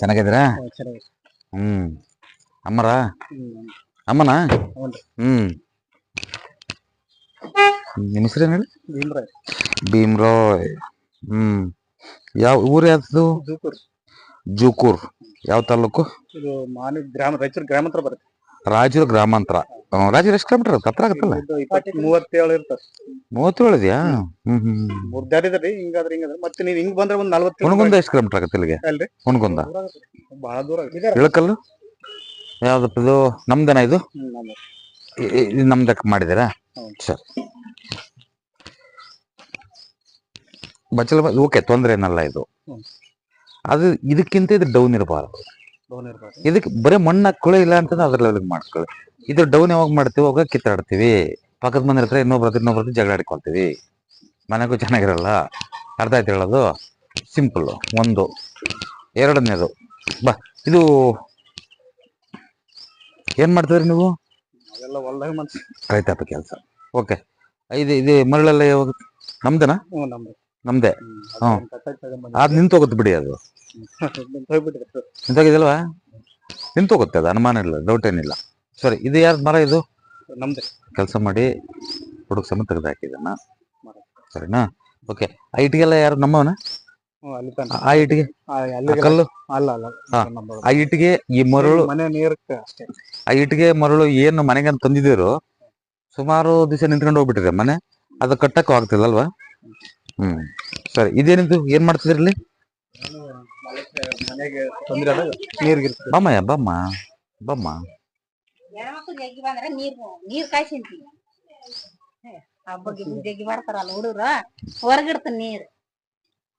ಚೆನ್ನಾಗಿದ್ದೀರಾ? ಹ್ಮ್. ಅಮ್ಮರ ಅಮ್ಮನ? ಹ್ಮ್. ನಿಮ್ಮ ಹೆಸರೇನು ಹೇಳಿ? ಭೀಮ್ರಾಯ್. ಹ್ಮ್. ಯಾವ ಊರು ಯಾವ್ದು? ಜೂಕೂರ್. ಯಾವ ತಾಲೂಕು? ರಾಯಚೂರು ಗ್ರಾಮಾಂತರ ಬರುತ್ತೆ. ರಾಯಚೂರು ಗ್ರಾಮಾಂತರ. ರಾಯಚೂರು ಎಷ್ಟು ಕಿಲೋಮೀಟರ್ ಹತ್ರ ಆಗತ್ತಲ್ಲ? 37 ಇರ್ತಾರೆ. 37 ಇದೆಯಾ? ಮುರ್ದಾಡಿದ್ರಿ ಹಿಂಗಾದ್ರೆ ಹಿಂಗಾದ್ರೆ ಮತ್ತೆ ನೀವು ಹಿಂಗ್ ಬಂದ್ರೆ ಒಂದು 40 ಹುಣಗುಂದ ಎಷ್ಟು ಕಿಲೋಮೀಟರ್ ಆಗತ್ತೆ ಇಲ್ಲಿಗೆ? ಹುಣಗುಂದ ಬಹಳ ದೂರ. ಇಳಕಲ್ಲು ಯಾವ್ದಪ್ಪ ಇದು? ನಮ್ದೇನಾ ಇದು? ಇದು ನಮ್ದಕ್ಕೆ ಮಾಡಿದ್ದೀರಾ? ಸರಿ. ಬಚ್ಚಲ ಓಕೆ, ತೊಂದರೆ ಏನಲ್ಲ ಇದು. ಅದು ಇದಕ್ಕಿಂತ ಇದು ಡೌನ್ ಇರಬಾರ್ದು. ಇದಕ್ಕೆ ಬರೀ ಮಣ್ಣು ಹಾಕೊಳ್ಳಿ, ಇಲ್ಲ ಅಂತಂದ್ರೆ ಅದ್ರ ಲೆವೆಲ್ಗೆ ಮಾಡ್ಕೊಳ್ಳಿ. ಇದು ಡೌನ್ ಯಾವಾಗ ಮಾಡ್ತೀವಿ? ಅವಾಗ ಕಿತ್ತಾಡ್ತೀವಿ, ಪಕ್ಕದ ಮನೆ ಹತ್ರ ಇನ್ನೊಬ್ರದ್ದು ಜಗಳ ಆಡ್ಕೊಳ್ತೀವಿ, ಮನೆಗೂ ಚೆನ್ನಾಗಿರಲ್ಲ. ಅರ್ಥ ಆಯ್ತು ಹೇಳೋದು? ಸಿಂಪಲ್. ಒಂದು. ಎರಡನೇದು ಬಾ, ಇದು ಏನ್ ಮಾಡ್ತಿದ್ರಿ ನೀವು? ರೈತಾಪಿ ಕೆಲಸ. ಓಕೆ. ಇದು ಮರಳೆಲ್ಲ ಯಾವಾಗ ನಮ್ದೇನಾ? ನಮ್ದೇ. ಅದ್ ನಿಂತೋಗುತ್ತೆ ಬಿಡಿ. ಅದು ನಿಂತೋಗಿದಲ್ವಾ? ನಿಂತೋಗುತ್ತೆ, ಅದು ಅನುಮಾನ ಇಲ್ಲ, ಡೌಟ್ ಏನಿಲ್ಲ. ಸರಿ, ಇದು ಯಾರ್ದು ಮರ? ಇದು ನಮ್ದೆ. ಕೆಲಸ ಮಾಡಿ ಹುಡುಗ ಸಮ ತೆಗೆದು ಹಾಕಿದನ. ಸರಿನಾ? ಓಕೆ. ಆ ಇಟ್ಟಿಗೆಲ್ಲ ಯಾರು ನಮ್ಮವನ? ಆ ಇಟ್ಟಿಗೆ ಕಲ್ಲು? ಆ ಇಟ್ಟಿಗೆ ಈ ಮರಳು, ಆ ಇಟ್ಟಿಗೆ ಮರಳು ಏನು ಮನೆಗೆ ತಂದಿದ್ದೀರೋ ಸುಮಾರು ದಿವಸ ನಿಂತ್ಕೊಂಡು ಹೋಗ್ಬಿಟ್ಟಿದೆ ಮನೆ. ಅದು ಕಟ್ಟಕ್ಕೂ ಆಗ್ತಿಲ್ಲಲ್ವಾ? ಸರಿ. ಇದೇನಿದು? ಏನ್ ಮಾಡ್ತಿದ್ರಿ ಇಲ್ಲಿ? ಬಮ್ಮಯ್ಯ, ಬಮ್ಮ ಬಮ್ಮ. ನೀರ್ ಕಾಯ್ಸಿಂತೀವಿ ಮಾಡ್ತಾರಲ್ಲ ಹುಡುಗ್ರು, ಹೊರಗಿಡ್ತಾನ ನೀರ್.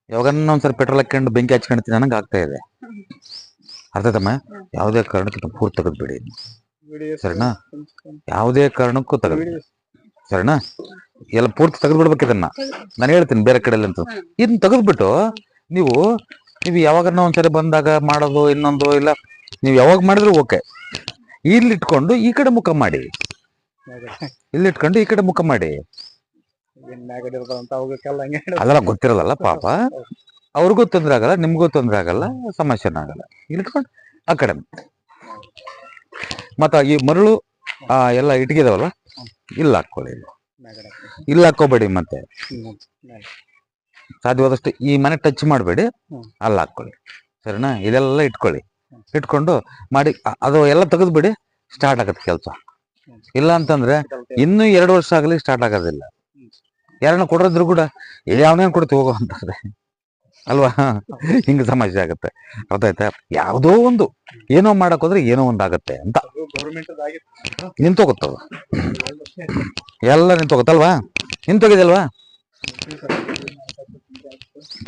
ಯಾವಾಗನ್ನ ಒಂದ್ಸರಿ ಪೆಟ್ರೋಲ್ ಹಾಕೊಂಡು ಬೆಂಕಿ ಹಚ್ಕೊಂಡ್ತೀನಿ ನನಗೆ ಆಗ್ತಾ ಇದೆ. ಅರ್ಥಾಯ್ತಮ್ಮ? ಯಾವುದೇ ಕಾರಣಕ್ಕೂ ಪೂರ್ತಿ ತೆಗೆದ್ಬಿಡಿ. ಸರಿನಾ? ಯಾವುದೇ ಕಾರಣಕ್ಕೂ ತೆಗೆದ್ಬಿಡಿ. ಸರಿನಾ? ಎಲ್ಲ ಪೂರ್ತಿ ತೆಗೆದು ಬಿಡ್ಬೇಕು ಇದನ್ನ. ನಾನು ಹೇಳ್ತೀನಿ ಬೇರೆ ಕಡೆ ಅಂತ. ಇದನ್ನ ತೆಗೆದ್ಬಿಟ್ಟು ನೀವು ಯಾವಾಗನ್ನ ಒಂದ್ಸರಿ ಬಂದಾಗ ಮಾಡೋದು, ಇನ್ನೊಂದು ಇಲ್ಲ, ನೀವು ಯಾವಾಗ ಮಾಡಿದ್ರು ಓಕೆ. ಇಲ್ಲಿಟ್ಕೊಂಡು ಈ ಕಡೆ ಮುಖ ಮಾಡಿ, ಇಲ್ಲಿಟ್ಕೊಂಡು ಈ ಕಡೆ ಮುಖ ಮಾಡಿ. ಅದೆಲ್ಲ ಗೊತ್ತಿರಲ್ಲ ಪಾಪ. ಅವ್ರಿಗೂ ತೊಂದ್ರೆ ಆಗಲ್ಲ, ನಿಮ್ಗೂ ತೊಂದ್ರೆ ಆಗಲ್ಲ, ಸಮಸ್ಯೆನೂ ಆಗಲ್ಲ. ಇಲ್ಲಿಟ್ಕೊಂಡು ಆ ಕಡೆ ಮತ್ತ ಈ ಮರಳು ಎಲ್ಲ ಇಟ್ಗಿದಾವಲ್ಲ, ಇಲ್ಲ ಹಾಕೊಳ್ಳಿ. ಇಲ್ಲ ಹಾಕೋಬೇಡಿ. ಮತ್ತೆ ಸಾಧ್ಯವಾದಷ್ಟು ಈ ಮನೆ ಟಚ್ ಮಾಡಬೇಡಿ, ಅಲ್ಲಿ ಹಾಕೊಳ್ಳಿ. ಸರಿನಾ? ಇದೆಲ್ಲ ಇಟ್ಕೊಂಡು ಮಾಡಿ. ಅದು ಎಲ್ಲ ತೆಗೆದ್ಬಿಡಿ, ಸ್ಟಾರ್ಟ್ ಆಗತ್ತೆ ಕೆಲಸ. ಇಲ್ಲ ಅಂತಂದ್ರೆ ಇನ್ನೂ 2 ವರ್ಷ ಆಗಲಿ ಸ್ಟಾರ್ಟ್ ಆಗೋದಿಲ್ಲ. ಯಾರನ್ನ ಕೊಡೋದ್ರು ಕೂಡ ಯಾವನೇನು ಕೊಡ್ತೀವಿ ಹೋಗೋ ಅಂತಂದ್ರೆ ಅಲ್ವಾ? ಹಿಂಗ ಸಮಸ್ಯೆ ಆಗತ್ತೆ. ಅರ್ಥ ಆಯ್ತಾ? ಯಾವುದೋ ಒಂದು ಏನೋ ಮಾಡಕ್ ಹೋದ್ರೆ ಏನೋ ಒಂದು ಆಗತ್ತೆ ಅಂತ ನಿಂತೋಗುತ್ತವ. ಎಲ್ಲ ನಿಂತೋಗುತ್ತಲ್ವಾ? ನಿಂತೋಗಿದಲ್ವಾ?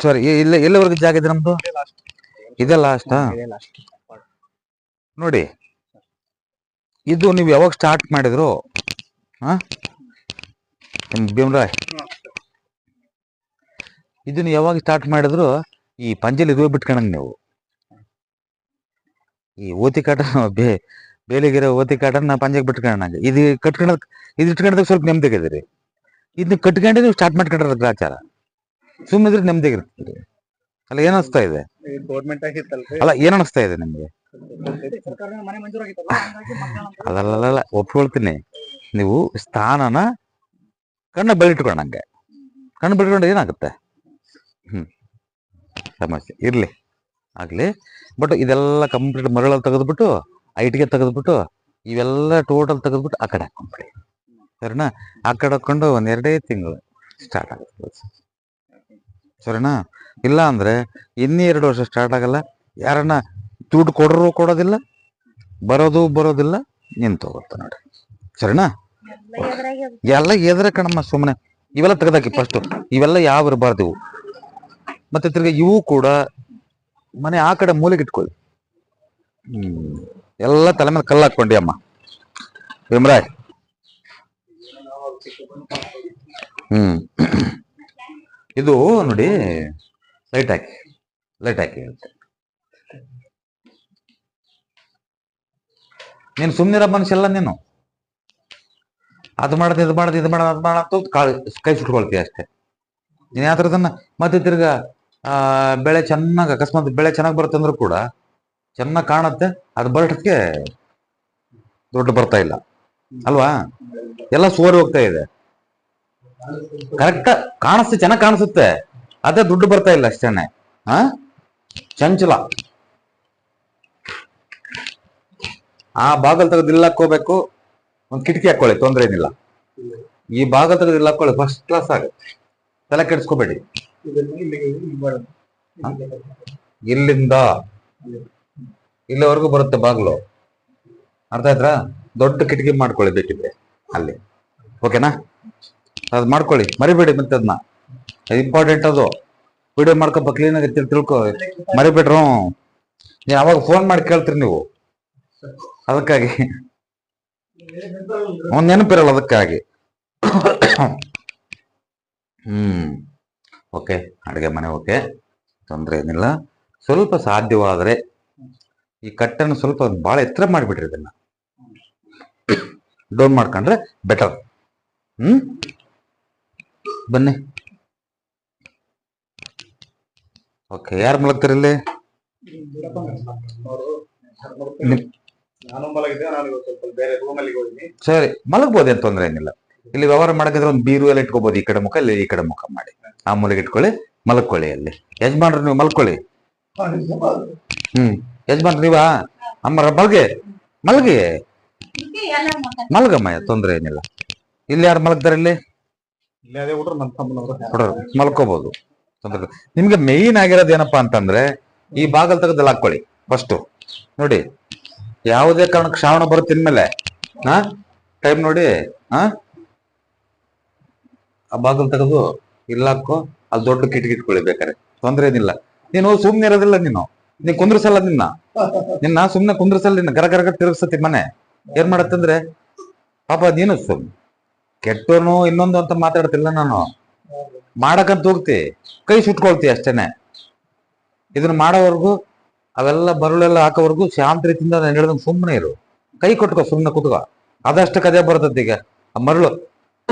ಸಾರಿ, ಎಲ್ಲವರೆಗೂ ಜಾಗ ಇದೆ ನಮ್ದು? ಇದೆ ಲಾಸ್ಟ್. ನೋಡಿ, ಇದು ನೀವು ಯಾವಾಗ ಸ್ಟಾರ್ಟ್ ಮಾಡಿದ್ರು ಭೀಮರಾಯ್, ಇದನ್ನ ಯಾವಾಗ ಸ್ಟಾರ್ಟ್ ಮಾಡಿದ್ರು ಈ ಪಂಜಲಿ ಇದು ಬಿಟ್ಕೊಂಡಂಗೆ ನೀವು ಈ ಓತಿ ಕಾಟ ಬೇಲಿಗಿರೋ ಓತಿ ಕಾಟನ್ನ ಪಂಜೆಗೆ ಬಿಟ್ಕೊಂಡಂಗೆ ಇದು ಇಟ್ಕೊಂಡಾಗ ಸ್ವಲ್ಪ ನೆಮ್ಮದಿಗಿದ್ದೀರಿ. ಇದನ್ನ ಕಟ್ಕೊಂಡೆ ನೀವು ಸ್ಟಾರ್ಟ್ ಮಾಡ್ಕೊಂಡ್ರ ಗ್ರಾಚಾರ ಸುಮ್ಮನಿದ್ರೆ ನೆಮ್ಮದಿಗಿರ್ತೀರಿ. ಅಲ್ಲ, ಏನ್ ಅನಿಸ್ತಾ ಇದೆ? ಅಲ್ಲ, ಏನ್ ಅನಿಸ್ತಾ ಇದೆ ನಿಮ್ಗೆ? ಅಲ್ಲಲ್ಲ, ಒಪ್ಕೊಳ್ತೀನಿ. ನೀವು ಸ್ಥಾನನ ಕಣ್ಣ ಬೆಳಿಟ್ಕೊಂಡಂಗೆ, ಕಣ್ಣು ಬೆಳಿಟ್ಕೊಂಡ್ರೆ ಏನಾಗುತ್ತೆ? ಸಮಸ್ಯೆ ಇರ್ಲಿ ಆಗ್ಲಿ. ಬಟ್ ಇದೆಲ್ಲ ಕಂಪ್ಲೀಟ್ ಮರಳಲ್ಲಿ ತೆಗೆದ್ಬಿಟ್ಟು, ಐಟಿಗೆ ತೆಗೆದ್ಬಿಟ್ಟು, ಇವೆಲ್ಲ ಟೋಟಲ್ ತೆಗೆದ್ಬಿಟ್ಟು ಆ ಕಡೆ ಹಾಕೊಂಡ್ಬಿಡಿ. ಸರಿನಾ? ಆ ಕಡೆ ಹಾಕೊಂಡು 1-2 ತಿಂಗಳು ಸ್ಟಾರ್ಟ್ ಆಗುತ್ತೆ. ಸರಿನಾ? ಇಲ್ಲ ಅಂದ್ರೆ ಇನ್ನೂ 2 ವರ್ಷ ಸ್ಟಾರ್ಟ್ ಆಗಲ್ಲ. ಯಾರನ್ನ ದುಡ್ಡು ಕೊಡೋದಿಲ್ಲ, ಬರೋದಿಲ್ಲ, ನಿಂತೋಗುತ್ತೆ ನೋಡಿ. ಸರಿನಾ? ಎಲ್ಲ ಎದ್ರ ಕಣಮ್ಮ, ಸುಮ್ಮನೆ ಇವೆಲ್ಲ ತೆಗೆದಾಕಿ ಫಸ್ಟ್. ಇವೆಲ್ಲ ಯಾವ ಇರಬಾರ್ದು. ಮತ್ತೆ ತಿರ್ಗಿ ಇವು ಕೂಡ ಮನೆ ಆ ಕಡೆ ಮೂಲೆಗೆ ಇಟ್ಕೊಳ್ಳಿ. ಎಲ್ಲ ತಲೆ ಮೇಲೆ ಕಲ್ಲು ಹಾಕೊಂಡಿ ಅಮ್ಮ ಭೀಮರಾಯ್. ಇದು ನೋಡಿ, ಲೈಟ್ ಹಾಕಿ ಹೇಳ್ತೆ. ನೀನು ಸುಮ್ಮನಿರೋ ಮನುಷ್ಯಲ್ಲ ನೀನು. ಅದು ಮಾಡದೆ ಇದು ಮಾಡತ್ತು ಕೈ ಸುಟ್ಕೊಳ್ತೀಯ ಅಷ್ಟೇ. ನೀನ್ ಯಾವ ಥರದನ್ನ ಮತ್ತೆ ತಿರ್ಗಾ ಬೆಳೆ ಚೆನ್ನಾಗಿ, ಅಕಸ್ಮಾತ್ ಬೆಳೆ ಚೆನ್ನಾಗಿ ಬರುತ್ತಂದ್ರೂ ಕೂಡ ಚೆನ್ನಾಗಿ ಕಾಣುತ್ತೆ. ಅದು ಬರೋಷ್ಟಕ್ಕೆ ದುಡ್ಡು ಬರ್ತಾ ಇಲ್ಲ ಅಲ್ವಾ? ಎಲ್ಲ ಸೋರಿ ಹೋಗ್ತಾ ಇದೆ. ಕರೆಕ್ಟ್ ಕಾಣಿಸುತ್ತೆ, ಚೆನ್ನಾಗಿ ಕಾಣಿಸುತ್ತೆ, ಅದೇ ದುಡ್ಡು ಬರ್ತಾ ಇಲ್ಲ ಅಷ್ಟೇನೆ. ಹಾ, ಚಂಚಲ. ಆ ಬಾಗಲ್ ತೆಗೆದು ಇಲ್ಲಿ ಹಾಕೋಬೇಕು. ಒಂದು ಕಿಟಕಿ ಹಾಕೊಳ್ಳಿ, ತೊಂದ್ರೆ ಏನಿಲ್ಲ. ಈ ಬಾಗಲ್ ತೆಗೆದು ಇಲ್ಲಿ ಹಾಕೊಳ್ಳಿ, ಫಸ್ಟ್ ಕ್ಲಾಸ್ ಆಗುತ್ತೆ. ತಲೆ ಕೆಡಿಸ್ಕೋಬೇಡಿ. ಇಲ್ಲಿಂದ ಇಲ್ಲಿವರೆಗೂ ಬರುತ್ತೆ ಬಾಗ್ಲು. ಅರ್ಥ ಆಯ್ತಾ? ದೊಡ್ಡ ಕಿಟಕಿ ಮಾಡ್ಕೊಳ್ಳಿ ಬೇಕಿದ್ರೆ ಅಲ್ಲಿ. ಓಕೆನಾ? ಅದು ಮಾಡ್ಕೊಳ್ಳಿ, ಮರಿಬೇಡಿ. ಮತ್ತೆ ಅದನ್ನ ಇಂಪಾರ್ಟೆಂಟ್, ಅದು ವಿಡಿಯೋ ಮಾಡ್ಕೊಪ್ಪ ಕ್ಲೀನಾಗಿ ತಿಳ್ಕೊ, ಮರಿಬೇಡ್ರು. ನೀವು ಅವಾಗ ಫೋನ್ ಮಾಡಿ ಕೇಳ್ತೀರಿ ನೀವು, ಅದಕ್ಕಾಗಿ ಒಂದ್ ನೆನಪಿರಲ್ಲ, ಅದಕ್ಕಾಗಿ. ಓಕೆ, ಅಡುಗೆ ಮನೆ ಓಕೆ, ತೊಂದರೆ ಏನಿಲ್ಲ. ಸ್ವಲ್ಪ ಸಾಧ್ಯವಾದರೆ ಈ ಕಟ್ಟನ್ನು ಸ್ವಲ್ಪ ಬಹಳ ಎತ್ತರ ಮಾಡಿಬಿಟ್ರಿ, ಇದನ್ನ ಡೌನ್ ಮಾಡ್ಕೊಂಡ್ರೆ ಬೆಟರ್. ಬನ್ನಿ. ಓಕೆ, ಯಾರು ಮಲಗ್ತಾರೆ ಇಲ್ಲಿ? ನಾನು ಮಲಗಿದ್ದೆ. ನಾನು ಸ್ವಲ್ಪ ಬೇರೆ ರೂಮಲ್ಲಿ ಹೋಗಿನಿ. ಸರಿ, ಮಲಗ್ಬೋದು, ಏನ್ ತೊಂದರೆ ಏನಿಲ್ಲ. ಇಲ್ಲಿ ವ್ಯವಹಾರ ಮಾಡಕಿದ್ರೆ ಒಂದು ಬೀರು ಎಲ್ಲ ಇಟ್ಕೋಬಹುದು. ಈ ಕಡೆ ಮುಖ, ಇಲ್ಲಿ ಈ ಕಡೆ ಮುಖ ಮಾಡಿ ಆ ಮೂಲೆಗೆ ಇಟ್ಕೊಳ್ಳಿ, ಮಲ್ಕೊಳ್ಳಿ. ಅಲ್ಲಿ ಯಜಮಾನ್ರು ನೀವು ಮಲ್ಕೊಳ್ಳಿ. ಯಜಮಾನ್ರು ನೀವಾ? ಅಮ್ಮರ ಮಲ್ಗೆ, ಮಲ್ಗಿ ಮಲ್ಗಮ್ಮ, ತೊಂದರೆ ಏನಿಲ್ಲ. ಇಲ್ಲಿ ಯಾರು ಮಲಗ್ತಾರೆ? ಇಲ್ಲಿ ಮಲ್ಕೋಬಹುದು, ತೊಂದ್ರೆ. ನಿಮ್ಗೆ ಮೇಯ್ನ್ ಆಗಿರೋದು ಏನಪ್ಪಾ ಅಂತಂದ್ರೆ, ಈ ಬಾಗಲ್ ತೆಗೆದಲ್ಲಿ ಹಾಕೊಳ್ಳಿ ಫಸ್ಟ್. ನೋಡಿ, ಯಾವುದೇ ಕಾರಣಕ್ಕೆ ಶ್ರಾವಣ ಬರುತ್ತೆ ಇನ್ಮೇಲೆ. ಟೈಮ್ ನೋಡಿ. ಆ ಬಾಗಲ್ ತೆಗೆದು ಇಲ್ಲ ಹಾಕೋ, ಅಲ್ಲಿ ದೊಡ್ಡ ಕಿಟಕಿ ಇಟ್ಕೊಳ್ಳಿ ಬೇಕಾರೆ, ತೊಂದ್ರೆ ಏನಿಲ್ಲ. ನೀನು ಸುಮ್ನೆ ಇರೋದಿಲ್ಲ, ನೀನ್ ಕುಂದ್ರಸಲ್ಲ, ನಿನ್ನ ಸುಮ್ನೆ ಕುಂದ್ರಸಲ್ಲ, ನಿನ್ನ ಗರ ಗರ ತಿರುಗಿಸತಿ ಮನೆ. ಏನ್ ಮಾಡತ್ತಂದ್ರೆ ಪಾಪ ನೀನು ಕೆಟ್ಟೋನು ಇನ್ನೊಂದು ಅಂತ ಮಾತಾಡ್ತಿಲ್ಲ. ನಾನು ಮಾಡಕಂತ ಹೋಗ್ತಿ, ಕೈ ಸುಟ್ಕೊಳ್ತಿ ಅಷ್ಟೇನೆ. ಇದನ್ನ ಮಾಡೋವರೆಗೂ, ಅವೆಲ್ಲ ಬರುಳೆಲ್ಲ ಹಾಕೋವರೆಗೂ ಶಾಂತ ರೀತಿಯಿಂದ ನಾನು ಹೇಳಿದಂಗೆ ಸುಮ್ಮನೆ ಇರು. ಕೈ ಕೊಟ್ಕೋ, ಸುಮ್ಮನೆ ಕುತ್ಕೋ. ಅದಷ್ಟಕ್ಕೆ ಅದೇ ಬರ್ತದೆ. ಈಗ ಆ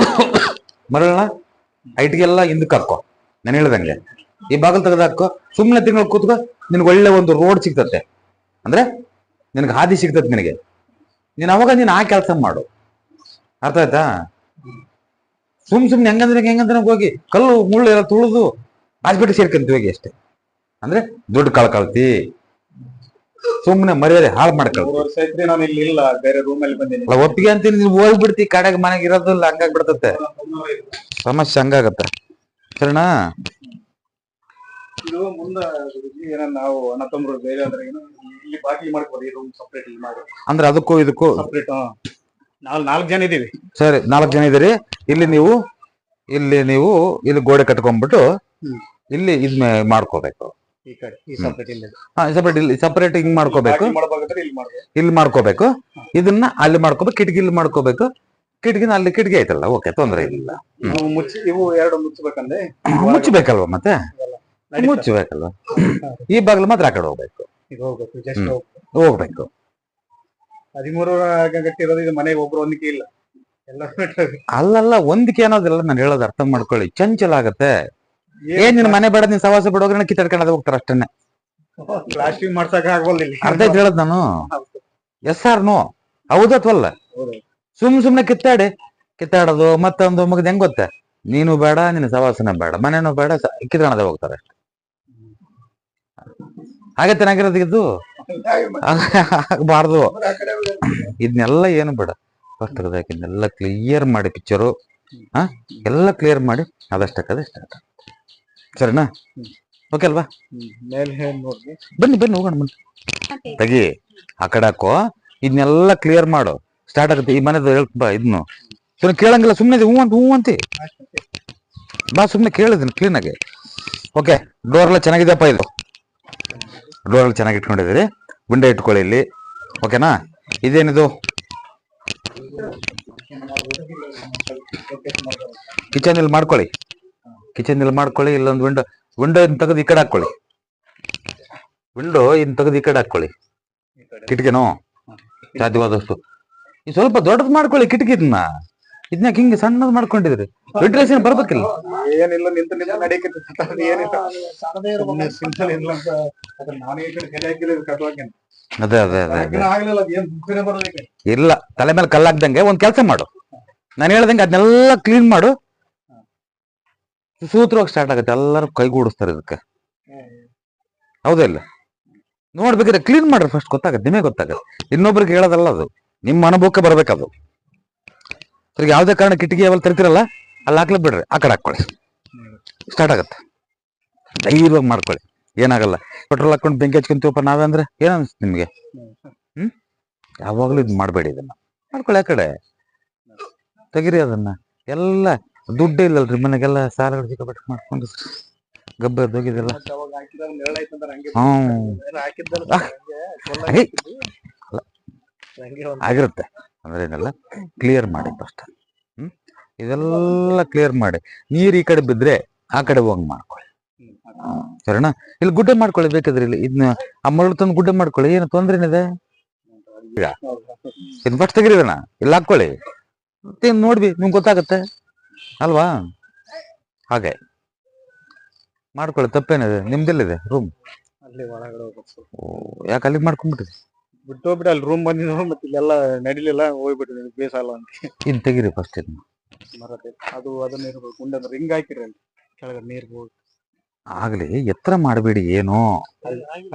ಮರಳನ್ನ ಐಟಿಗೆಲ್ಲ ಹಿಂದಕ್ಕೆ ಹಾಕೋ, ನಾನು ಹೇಳ್ದಂಗೆ. ಈ ಬಾಗಲ್ ತೆಗೆದು ಹಾಕೋ, ಸುಮ್ಮನೆ ತಿಂಗಳು ಕೂತ್ಕೋ. ನಿನ್ಗೆ ಒಳ್ಳೆ ಒಂದು ರೋಡ್ ಸಿಗ್ತತೆ, ಅಂದ್ರೆ ನಿನಗೆ ಹಾದಿ ಸಿಗ್ತದೆ ನಿನಗೆ. ನೀನ್ ಅವಾಗ ನೀನ್ ಆ ಕೆಲಸ ಮಾಡು. ಅರ್ಥ ಆಯ್ತಾ? ಸುಮ್ನೆ ಹೆಂಗಂದ್ರೆ ಹೋಗಿ ಕಲ್ಲು ಮುಳ್ಳು ಎಲ್ಲ ತುಳಿದು ಹಾಸ್ಪಿಟಲ್ ಸೇರ್ಕಂತ ಹೋಗಿ ಅಷ್ಟೇ. ಅಂದ್ರೆ ದುಡ್ಡು ಕಳ್ಕೊಳ್ತಿ, ಸುಮ್ನೆ ಮರ್ಯಾದೆ ಹಾಳು ಮಾಡ್ಕೊಳ್ತಿ. ನಾನು ಇಲ್ಲಿ ಇಲ್ಲ, ಬೇರೆ ರೂಮಲ್ಲಿ ಬಂದಿನಿ. ಒಪ್ಪಿಗೆ ಅಂತೀನಿ, ನೀವು ಹೋಗ್ಬಿಡ್ತಿ, ಕಡೆಗೆ ಮನೆಗೆ ಇರೋದಿಲ್ಲ, ಹಂಗಾಗ್ಬಿಡ್ತತೆ ಸಮಸ್ಯೆ, ಹಂಗಾಗತ್ತೆ. ಸರಿನಾ? ಇದು ಮುಂದೆ ನಾವು ಅಣ್ಣ ತಮ್ಮರು ಬೇರೆ ಅಂದ್ರೆ ಇಲ್ಲಿ ಬಾಕಿ ಮಾಡ್ಕೋದು, ಈ ರೂಮ್ ಸಪ್ರೇಟ್ ಇಲ್ಲಿ ಮಾಡಿ. ಅಂದ್ರೆ ಅದಕ್ಕೂ ಇದಕ್ಕೂ ಸಪ್ರೇಟ್. ನಾಲ್ಕು ಜನ ಇದೀವಿ. ಸರಿ, 4 ಜನ ಇದೀರಿ. ಇಲ್ಲಿ ನೀವು ಇಲ್ಲಿ ಗೋಡೆ ಕಟ್ಕೊಂಡ್ಬಿಟ್ಟು ಇಲ್ಲಿ ಇದ್ ಮಾಡ್ಕೋಬೇಕು. ಸಪರೇಟ್ ಹಿಂಗ್ ಮಾಡ್ಕೋಬೇಕು, ಇಲ್ಲಿ ಮಾಡ್ಕೋಬೇಕು. ಇದನ್ನ ಅಲ್ಲಿ ಮಾಡ್ಕೋಬೇಕು, ಕಿಟಕಿ ಇಲ್ಲಿ ಮಾಡ್ಕೋಬೇಕು. ಕಿಟಕಿನ ಅಲ್ಲಿ ಕಿಟಕಿ ಐತಲ್ಲ, ಓಕೆ, ತೊಂದ್ರೆ ಇಲ್ಲ. ಇವು ಎರಡು ಮುಚ್ಚಬೇಕಂದ್ರೆ ಮುಚ್ಚಬೇಕಲ್ವಾ? ಮತ್ತೆ ಮುಚ್ಚಬೇಕಲ್ವಾ? ಈ ಬಾಗಿಲು ಮಾತ್ರ ಆ ಕಡೆ ಹೋಗ್ಬೇಕು. ಹೋಗ್ಬೇಕು. 13 ಗಟ್ಟಿರೋದು. ಇದು ಮನೆಗೆ ಒಬ್ರು ಹೊಂದಿಕೆ ಇಲ್ಲ, ಅಲ್ಲಲ್ಲ, ಹೊಂದಿಕೆ ಅನ್ನೋದಿಲ್ಲ. ನಾನು ಹೇಳೋದು ಅರ್ಥ ಮಾಡ್ಕೊಳ್ಳಿ. ಚಂಚಲ ಆಗತ್ತೆ. ಏನ್ ನಿನ್ ಮನೆ ಬೇಡ, ನೀನ್ ಸವಾಸ ಬಿಡೋಗ್ರೆ ಕಿತ್ತಾಡ್ಕೊಂಡ್ ಹೋಗ್ತಾರ ಅಷ್ಟೇನೆ. ಪ್ಲಾಸ್ಟಿಂಗ್ ಮಾಡ್ಸಕ್ ಆಗಲ್ಲ. ಅರ್ಧ ಹೇಳದ್ ನಾನು. Yes or no? ಹೌದು ಅಥವಲ್ಲ? ಸುಮ್ನೆ ಕಿತ್ತಾಡೋದು ಮತ್ತೊಂದು ಮಗದ್ ಹೆಂಗ್ ಗೊತ್ತ? ನೀನು ಬೇಡ, ನಿನ್ನ ಸವಾಸನ ಬೇಡ, ಮನೇನು ಬೇಡ, ಕಿತ್ತಾಡದೆ ಹೋಗ್ತಾರೆ ಅಷ್ಟೆ. ಹಾಗೆ ಚೆನ್ನಾಗಿರೋದು ಇದು ಆಗಬಾರ್ದು. ಇದನ್ನೆಲ್ಲ ಏನು ಬೇಡ, ಫಸ್ಟ್ ತೆಗೆದಾಕಿ ಇದನ್ನೆಲ್ಲ ಕ್ಲಿಯರ್ ಮಾಡಿ, ಪಿಕ್ಚರು ಎಲ್ಲ ಕ್ಲಿಯರ್ ಮಾಡಿ ಅದಷ್ಟಕ್ಕದೆ ಸ್ಟಾರ್ಟ್. ಸರಿನಾ? ಓಕೆ ಅಲ್ವಾ? ಬನ್ನಿ ಹೋಗೋಣ. ಬನ್ನಿ, ತೆಗಿ, ಆ ಕಡೆ ಹಾಕೋ. ಇದನ್ನೆಲ್ಲ ಕ್ಲಿಯರ್ ಮಾಡು, ಸ್ಟಾರ್ಟ್ ಆಗುತ್ತೆ. ಈ ಮನೆದು ಹೇಳ್ಬಾ, ಇದನ್ನು ಸುಮ್ಮನೆ ಕೇಳಂಗಿಲ್ಲ. ಸುಮ್ಮನೆ ಹೂ ಅಂತಿ ಬಾ, ಸುಮ್ಮನೆ ಕೇಳಿದ್ದೀನಿ ಕ್ಲೀನಾಗಿ. ಓಕೆ, ಡೋರ್ ಎಲ್ಲ ಚೆನ್ನಾಗಿದೆಯಪ್ಪ. ಇದು ಡೋರ್ ಎಲ್ಲ ಚೆನ್ನಾಗಿ ಇಟ್ಕೊಂಡಿದ್ದೀರಿ. ವಿಂಡೋ ಇಟ್ಕೊಳ್ಳಿ ಇಲ್ಲಿ, ಓಕೆನಾ? ಇದೇನಿದು? ಕಿಚನ್ ಇಲ್ಲಿ ಮಾಡ್ಕೊಳ್ಳಿ. ಇಲ್ಲೊಂದು ವಿಂಡೋ ಇನ್ ತೆಗೆದು ಈ ಕಡೆ ಹಾಕೊಳ್ಳಿ. ಕಿಟಕಿನೋ ಸಾಧ್ಯವಾದಷ್ಟು ಸ್ವಲ್ಪ ದೊಡ್ಡದು ಮಾಡ್ಕೊಳ್ಳಿ ಕಿಟಕಿದನ್ನ. ಇದನ್ನ ಹಿಂಗೆ ಸಣ್ಣದ್ ಮಾಡ್ಕೊಂಡಿದ್ರಿ ವೆಂಟಿಲೇಷನ್ ಬರ್ಬೇಕಿಲ್ಲ. ಏನಿಲ್ಲ ನಿಂತು ನಡೀಕತ್ತೆ ಏನಿಲ್ಲ ಸುಮ್ನೆ simple ಇಲ್ಲ ಅಂತ ಅದನ್ನ ನಾನೇ ಈ ಕಡೆ ತಲೆ ಹಾಕಿಲ್ಲ ಕಟ್ವಾಕೇನೆ ಅದೇ ಅದೇ ಅದೇ ಅದೇ ಆಗ್ಲಿಲ್ಲ ಅದ್ ಏನ್ ಮುಖನೇ ಬರೋದಕ್ಕೆ ಇಲ್ಲ, ತಲೆ ಮೇಲೆ ಕಲ್ಲಾಗ್ದಂಗೆ ಒಂದ್ ಕೆಲಸ ಮಾಡು, ನಾನು ಹೇಳ್ದಂಗೆ ಅದನ್ನೆಲ್ಲ ಕ್ಲೀನ್ ಮಾಡು, ಸೂತ್ರವಾಗಿ ಸ್ಟಾರ್ಟ್ ಆಗುತ್ತೆ, ಎಲ್ಲರೂ ಕೈಗೂಡಿಸ್ತಾರೆ ಇದಕ್ಕೆ. ಹೌದಾ ಇಲ್ಲ? ನೋಡ್ಬೇಕಾದ್ರೆ ಕ್ಲೀನ್ ಮಾಡ್ರಿ ಫಸ್ಟ್, ಗೊತ್ತಾಗತ್ತೆ, ನಿಮಗೆ ಗೊತ್ತಾಗತ್ತೆ. ಇನ್ನೊಬ್ರಿಗೆ ಹೇಳೋದಲ್ಲ ಅದು, ನಿಮ್ಮ ಅನುಭವಕ್ಕೆ ಬರ್ಬೇಕದು. ಸರಿ, ಯಾವ್ದೇ ಕಾರಣ ಕಿಟಕಿ ಯಾವಲ್ಲಿ ತರ್ತಿರಲ್ಲ ಅಲ್ಲಿ ಹಾಕ್ಲೇ ಬಿಡ್ರಿ, ಆ ಕಡೆ ಹಾಕೊಳ್ಳಿ, ಸ್ಟಾರ್ಟ್ ಆಗತ್ತೆ. ಧೈರ್ಯವಾಗಿ ಮಾಡ್ಕೊಳ್ಳಿ, ಏನಾಗಲ್ಲ. ಪೆಟ್ರೋಲ್ ಹಾಕೊಂಡು ಬೆಂಕಿ ಹಚ್ಕೊಂತೀವಪ್ಪ ನಾವೇ ಅಂದ್ರೆ ಏನ್ ಅನ್ಸುತ್ತೆ ನಿಮ್ಗೆ? ಯಾವಾಗ್ಲೂ ಇದು ಮಾಡಬೇಡಿ, ಇದನ್ನ ಮಾಡ್ಕೊಳ್ಳಿ, ಆ ಕಡೆ ತೆಗಿರಿ ಅದನ್ನ. ಎಲ್ಲ ದುಡ್ಡೇ ಇಲ್ಲಲ್ರಿ ಮನೆಗೆಲ್ಲ ಸಾಲಗಳು ಸಿಕ್ಕಾಪಟ್ಟೆ ಮಾಡ್ಕೊಂಡು ಗಬ್ಬರ್ ಹೋಗಿದೆಲ್ಲ. ಅವಾಗ ಹಾಕಿದಾಗ ನೆರಳು ಆಯ್ತಂದ್ರೆ ಹಂಗೆ ಹ್ಮ್ ಹಾಕಿದ್ದಲ್ಲ ಆಗಿರುತ್ತೆ ಅಂದ್ರೆ ಏನೆಲ್ಲ ಕ್ಲಿಯರ್ ಮಾಡಿ ಫಸ್ಟ್. ಇದೆಲ್ಲ ಕ್ಲಿಯರ್ ಮಾಡಿ, ನೀರ್ ಈ ಕಡೆ ಬಿದ್ರೆ ಆ ಕಡೆ ಹೋಗಿ ಮಾಡ್ಕೊಳ್ಳಿ, ಸರಿನಾ? ಇಲ್ಲಿ ಗುಡ್ಡೆ ಮಾಡ್ಕೊಳ್ಳಿ ಬೇಕಾದ್ರೆ, ಇಲ್ಲಿ ಇದನ್ನ ಆ ಮರಳು ತಂದು ಗುಡ್ಡೆ ಮಾಡ್ಕೊಳ್ಳಿ, ಏನು ತೊಂದ್ರೆ ಏನಿದೆ? ಇದ್ ಫಸ್ಟ್ ತೆಗಿರಿದನ ಇಲ್ಲಿ ಹಾಕೊಳ್ಳಿ, ಮತ್ತೆ ನೋಡ್ಬಿ ನಿಮ್ಗೆ ಗೊತ್ತಾಗತ್ತೆ ಅಲ್ವಾ? ಹಾಗೆ ಮಾಡ್ಕೊಳ್ಳಿ, ತಪ್ಪೇನಿದೆ? ನಿಮ್ದೆಲ್ಲಿದೆ ರೂಮ್? ಅಲ್ಲಿ ಒಳಗಡೆ ಹೋಗ್ಬೇಕು. ಯಾಕೆ ಅಲ್ಲಿಗೆ ಮಾಡ್ಕೊಂಡ್ಬಿಟ್ಟಿದೆ? ಬಿಟ್ಟು ಹೋಗ್ಬಿಟ್ಟು ಅಲ್ಲಿ ರೂಮ್ ಬಂದಿದ್ದು ಮತ್ತೆ ಇಲ್ಲೆಲ್ಲ ನಡಿಲಿಲ್ಲ, ಹೋಗ್ಬಿಟ್ಟು ಬೇಸಲ್ಲ ಅಂತ ಇನ್ ತೆಗಿರಿ ಫಸ್ಟ್ ಇದನ್ನ. ಮರತೆ ಅದು ಅದನ್ನ ಇರ್ಬೇಕು, ಗುಂಡ ರಿಂಗ್ ಹಾಕಿರಿ ಅಲ್ಲಿ ಕೆಳಗಡೆ ನೀರ್ ಹೋಗಿ. ಆಗ್ಲಿ, ಎತ್ತರ ಮಾಡಬೇಡಿ, ಏನು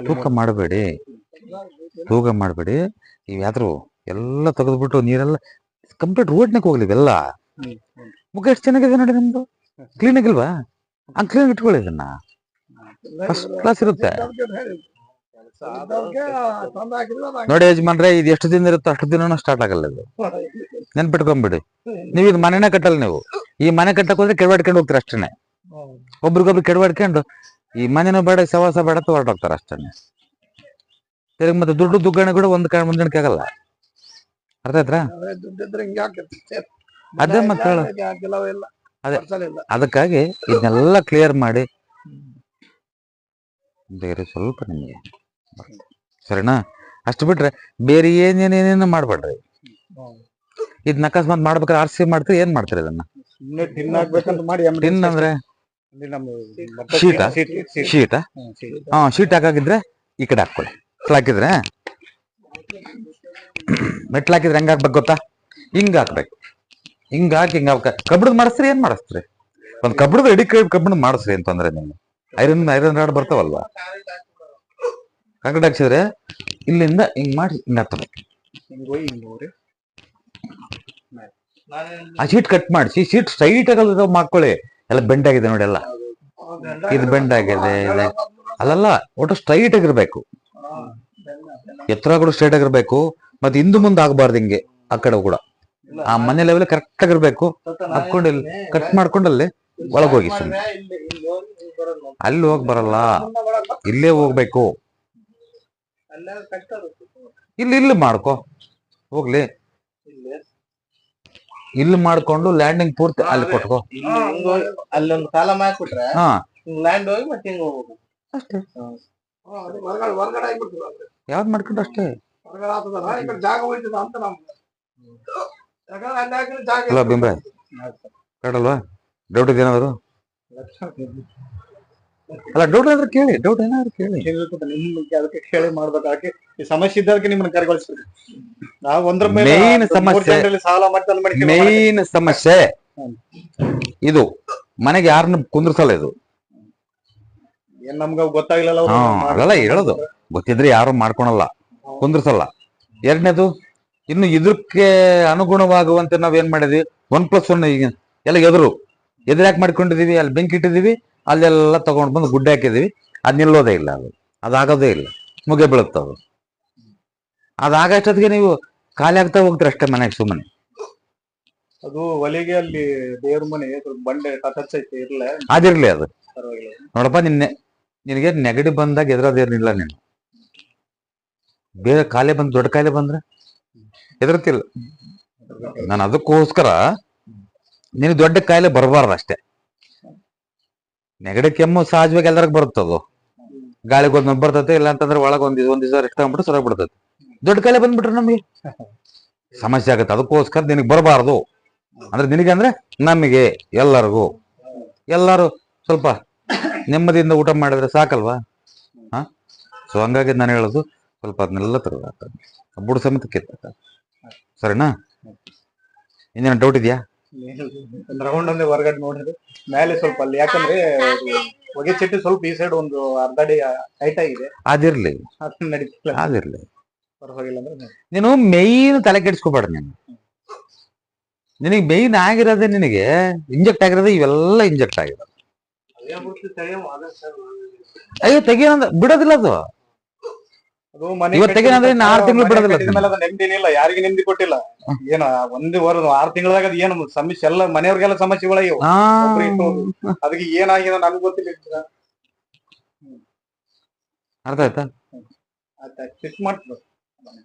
ತೂಕ ಮಾಡಬೇಡಿ, ತೂಕ ಮಾಡಬೇಡಿ. ಇವ್ಯಾದ್ರು ಎಲ್ಲ ತೆಗೆದ್ಬಿಟ್ಟು ನೀರೆಲ್ಲ ಕಂಪ್ಲೀಟ್ ರೋಡ್ನಾಗ ಹೋಗ್ಲಿ ಇವೆಲ್ಲ. ಮುಖ ಎಷ್ಟು ಚೆನ್ನಾಗಿದೆ ನೋಡಿ ನಮ್ದು, ಕ್ಲೀನ್ ಆಗಿಲ್ವಾ? ಹಂಗ್ ಕ್ಲೀನ್ ಇಟ್ಕೊಳ್ಳಿ ಇದನ್ನ, ಫಸ್ಟ್ ಕ್ಲಾಸ್ ಇರುತ್ತೆ ನೋಡಿ. ಯಜಮಾನ್ರೆ, ಇದು ಎಷ್ಟು ದಿನ ಇರುತ್ತೋ ಅಷ್ಟು ದಿನ ಸ್ಟಾರ್ಟ್ ಆಗಲ್ಲ ಇದು, ನೆನ್ಪಿಟ್ಕೊಂಡ್ಬಿಡಿ. ನೀವು ಇದು ಮನೆನೇ ಕಟ್ಟಲ್ಲ, ನೀವು ಈ ಮನೆ ಕಟ್ಟಕ್ ಹೋದ್ರೆ ಕೆಡವಾಡ್ಕೊಂಡು ಹೋಗ್ತೀರ ಅಷ್ಟೇನೆ. ಒಬ್ರಿಗೊಬ್ರು ಕೆಡವಾಡ್ಕೊಂಡು ಈ ಮನೆನೂ ಬೇಡ ಸವಾಸ ಬೇಡ ಹೊರಟೋಗ್ತಾರ ಅಷ್ಟೇನೆ. ತಿರ್ಗಿ ಮತ್ತೆ ದುಡ್ಡು ದುಗ್ಗಣೆ ಕೂಡ ಮುಂದಕ್ಕೆ ಆಗಲ್ಲ. ಅರ್ಥ ಆಯ್ತಾ? ಅದೇ ಮತ್ತೆ ಅದೇ, ಅದಕ್ಕಾಗಿ ಇದನ್ನೆಲ್ಲ ಕ್ಲಿಯರ್ ಮಾಡಿ ಬೇರೆ ಸ್ವಲ್ಪ ನಿಮಗೆ, ಸರಿನಾ? ಅಷ್ಟು ಬಿಟ್ರೆ ಬೇರೆ ಏನೇನೇನೇನು ಮಾಡ್ಬೇಡ್ರಿ. ಇದನ್ನ ಅಕಸ್ಮಾತ್ ಮಾಡ್ಬೇಕಾದ್ರೆ ಆರ್ಸಿ ಮಾಡ್ತೀರಿ, ಏನ್ ಮಾಡ್ತೀರಿ ಇದನ್ನ? ಟಿನ್ ಹಾಕ್ಬೇಕಂತ ಮಾಡಿ ಟಿನ್ ಅಂದ್ರೆ ಶೀಟಾ? ಶೀಟಾ? ಹಾ, ಶೀಟ್ ಹಾಕಿದ್ರೆ ಈ ಕಡೆ ಹಾಕೊಳ್ಳಿ. ಹಾಕಿದ್ರೆ ಮೆಟ್ಲು ಹಾಕಿದ್ರೆ ಹೆಂಗ ಹಾಕ್ಬೇಕು ಗೊತ್ತಾ? ಹಿಂಗ ಹಾಕ್ಬೇಕು, ಹಿಂಗ ಹಾಕಿ ಹಿಂಗ ಕಬ್ಬಣದ್ ಮಾಡಿಸ್ರಿ. ಏನ್ ಮಾಡಿಸ್ತ್ರಿ? ಒಂದ್ ಕಬ್ಬಣದ ಎಡಿ ಕಬ್ಬಣದ್ ಮಾಡಿಸ್ರಿ ಅಂತಂದ್ರೆ ನಿಮ್ಗೆ ಐರನ್ ರಾಡ್ ಬರ್ತಾವಲ್ವಾ, ಕಾಂಕ್ರೀಟ್ ಹಾಕ್ಸಿದ್ರೆ ಇಲ್ಲಿಂದ ಹಿಂಗ್ ಮಾಡಿ ಹಿಂಗ ಹಾಕ್ಬೇಕು. ಆ ಶೀಟ್ ಕಟ್ ಮಾಡಿಸಿ, ಶೀಟ್ ಸ್ಟ್ರೈಟ್ ಆಗಲ್ಲ ಮಾಡ್ಕೊಳ್ಳಿ. ಎಲ್ಲ ಬೆಂಡ್ ಆಗಿದೆ ನೋಡಿ, ಎಲ್ಲ ಇದು ಬೆಂಡ್ ಆಗಿದೆ, ಅಲ್ಲಲ್ಲ, ಒಟ್ಟು ಸ್ಟ್ರೈಟ್ ಆಗಿರ್ಬೇಕು, ಎತ್ತರ ಕೂಡ ಸ್ಟ್ರೈಟ್ ಆಗಿರ್ಬೇಕು. ಮತ್ತೆ ಹಿಂದು ಮುಂದೆ ಆಗ್ಬಾರ್ದು ಹಿಂಗೆ, ಆ ಕಡೆ ಕೂಡ ಆ ಮನೆ ಲೆವೆಲ್ ಕರೆಕ್ಟ್ ಆಗಿರ್ಬೇಕು. ಹಾಕೊಂಡು ಕಟ್ ಮಾಡ್ಕೊಂಡಲ್ಲಿ ಒಳಗೋಗಿ, ಸುಮ್ಮನೆ ಅಲ್ಲಿ ಹೋಗಿ ಬರಲ್ಲ, ಇಲ್ಲೇ ಹೋಗ್ಬೇಕು. ಇಲ್ಲಿ ಮಾಡ್ಕೊ ಹೋಗ್ಲಿ, ಇಲ್ಲಿ ಮಾಡ್ಕೊಂಡು ಲ್ಯಾಂಡಿಂಗ್ ಪೂರ್ತಿ ಅಲ್ಲಿ ಕೊಟ್ಕೋ. ಅಲ್ಲೊಂದು ಕಾಲಮ್ ಹಾಕ್ಬಿಟ್ರೆ ಹಾ, ಲ್ಯಾಂಡ್ ಹೋಗಿ ಮತ್ತೆ ಹಿಂಗ ಹೋಗ್ಬೇಕು ಅಷ್ಟೇ. ಯಾವ್ದು ಮಾಡ್ಕೊಂಡು ಅಷ್ಟೇ. ಅಲ್ಲ ಬಿಂಬೆ ಕಡಲ್ವಾ? ಡೌಟ್ ಇದೇನಾದ್ರು? ಅಲ್ಲ, ಡೌಟ್ ಏನಾದ್ರು ಕೇಳಿ, ಡೌಟ್ ಏನಾದ್ರು ಕೇಳಿ. ನಿಮ್ಗೆ ಅದಕ್ಕೆ ಕೇಳಿ ಮಾಡ್ಬೇಕಾಗಿ ಈ ಸಮಸ್ಯೆ ಇದ್ದದಕ್ಕೆ ನಿಮ್ಮನ್ನ ಕರೆಗೊಳಿಸ್ತೀವಿ ನಾವು. ಒಂದ್ರ ಮೇಲೆ ಮೇನ್ ಸಮಸ್ಯೆ, ಸಾಲ ಮಾಡಿ ಮೇನ್ ಸಮಸ್ಯೆ ಇದು. ಮನೆಗೆ ಯಾರನ್ನ ಕುಂದ್ರಸಲ್ಲ ಇದು. ಏನ್ ನಮ್ಗ ಗೊತ್ತಾಗ್ಲಿಲ್ಲ. ಅದೆಲ್ಲ ಹೇಳೋದು ಗೊತ್ತಿದ್ರೆ ಯಾರು ಮಾಡ್ಕೊಳಲ್ಲ, ಕುಂದ್ರಸಲ್ಲ. ಎರಡನೇದು, ಇನ್ನು ಇದಕ್ಕೆ ಅನುಗುಣವಾಗುವಂತೆ ನಾವೇನ್ ಮಾಡಿದ್ವಿ, 1+1 ಈಗ ಎಲ್ಲ ಎದುರು ಯಾಕೆ ಮಾಡ್ಕೊಂಡಿದೀವಿ? ಅಲ್ಲಿ ಬೆಂಕಿ ಇಟ್ಟಿದೀವಿ, ಅಲ್ಲೆಲ್ಲ ತಗೊಂಡ್ ಬಂದು ಗುಡ್ಡೆ ಹಾಕಿದೀವಿ. ಅದ್ ನಿಲ್ಲೋದೇ ಇಲ್ಲ, ಅದಾಗೋದೇ ಇಲ್ಲ, ಮುಗೆ ಬೀಳುತ್ತದು. ಅದಾಗಷ್ಟೊತ್ತಿಗೆ ನೀವು ಖಾಲಿ ಆಗ್ತಾ ಹೋಗ್ತೀರ ಅಷ್ಟೇ ಮನೆಗೆ ಸುಮ್ಮನೆ. ಅದು ಒಲೆಗೆ ಅಲ್ಲಿ ದೇವ್ರ ಮನೆ ಬಂಡೆ ಕತ್ತೈತೆ ಇರ್ಲ ಅದಿರ್ಲಿ, ಅದು ನೋಡಪ್ಪ, ನಿನಗೆ ನೆಗಡಿ ಬಂದಾಗ ಎದುರೋದೇನಿಲ್ಲ. ನೀನು ಬೇರೆ ಕಾಯಿಲೆ ಬಂದ್, ದೊಡ್ಡ ಕಾಯಿಲೆ ಬಂದ್ರೆ ಎದುರ್ತಿಲ್ಲ. ನಾನು ಅದಕ್ಕೋಸ್ಕರ ನಿನಗೆ ದೊಡ್ಡ ಕಾಯಿಲೆ ಬರಬಾರ್ದು ಅಷ್ಟೇ. ನೆಗಡಿ ಕೆಮ್ಮು ಸಹಜವಾಗಿ ಎಲ್ಲರಿಗೂ ಬರುತ್ತದು, ಗಾಳಿಗೆ ಒಂದ್ ಬರ್ತೈತೆ, ಇಲ್ಲ ಅಂತಂದ್ರೆ ಒಳಗೆ ಒಂದ್ ದಿವಸ ರೆಸ್ಟ್ ತಗೊಂಡ್ಬಿಟ್ಟು ಸರಿಯಾಗಿ ಬಿಡ್ತೈತೆ. ದೊಡ್ಡ ಕಾಯಿಲೆ ಬಂದ್ಬಿಟ್ರೆ ನಮಗೆ ಸಮಸ್ಯೆ ಆಗುತ್ತೆ. ಅದಕ್ಕೋಸ್ಕರ ನಿನಗೆ ಬರಬಾರ್ದು, ಅಂದ್ರೆ ನಿನಗೆ ಅಂದ್ರೆ ನಮಗೆ ಎಲ್ಲರಿಗೂ ಎಲ್ಲರೂ ಸ್ವಲ್ಪ ನೆಮ್ಮದಿಯಿಂದ ಊಟ ಮಾಡಿದ್ರೆ ಸಾಕಲ್ವಾ? ಹಾ, ಸೊ ಹಂಗಾಗಿ ನಾನು ಹೇಳೋದು ಸ್ವಲ್ಪ ಅದನ್ನೆಲ್ಲ ತರೋದು ಬುಡ ಸಮೇತ ಕಿತ್ತ. ಸರಿನಾ? ಇನ್ನೇನು ಡೌಟ್ ಇದೆಯಾ? ರೌಂಡ್ ಅಂದ್ರೆ ಹೊರಗಡೆ ನೋಡಿದ್ರೆ ಮೇಲೆ ಸ್ವಲ್ಪ ಅಲ್ಲಿ, ಯಾಕಂದ್ರೆ ಹೊಗೆ ಚಟ್ಟಿ ಸ್ವಲ್ಪ ಈ ಸೈಡ್ ಒಂದು ಅರ್ಧ ಅಡಿ ಹೈಟ್ ಆಗಿದೆ, ಅದಿರ್ಲಿ ಅದನ್ನ ನಡೀತಿಲ್ಲ. ಅದಿರ್ಲಿ. ಪರವಾಗಿಲ್ಲ ಅಂದ್ರೆ ನೀನು ಮೇಯ್ನ್ ತಲೆ ಕೆಡಿಸ್ಕೋಬೇಡ. ನಿನಗೆ ಮೇಯ್ನ್ ಆಗಿರೋದೇ, ನಿನಗೆ ಇಂಜೆಕ್ಟ್ ಆಗಿರೋದೇ ಇವೆಲ್ಲ ಇಂಜೆಕ್ಟ್ ಆಗಿರೋದು. ಅಯ್ಯೋ ತೆಗಿಯೋಂದ ಬಿಡೋದಿಲ್ಲ ಅದು. ಅದು ಮನೆ ಇವತ್ತು ತೆಗಿಯೋದಂದ್ರೆ ಇನ್ನು 6 ತಿಂಗಳು ಬಿಡೋದಿಲ್ಲ ಅದು. ನೆಮ್ಮದಿನಿಲ್ಲ, ಯಾರಿಗೆ ನೆಮ್ಮದಿ ಕೊಟ್ಟಿಲ್ಲ. ಏನು ಒಂದು 6 ತಿಂಗಳಾಗ ಏನು ಸಮಸ್ಯೆ ಎಲ್ಲ ಮನೆಯವ್ರಿಗೆಲ್ಲ ಸಮಸ್ಯೆಗಳಾಗ್ಯವು. ಅದಕ್ಕೆ ಏನಾಗಿದೆ ನನ್ಗೆ ಗೊತ್ತಿಲ್ಲ. ಅರ್ಥ ಆಯ್ತಾ? ಚೆಕ್ ಮಾಡ್ತೀವಿ.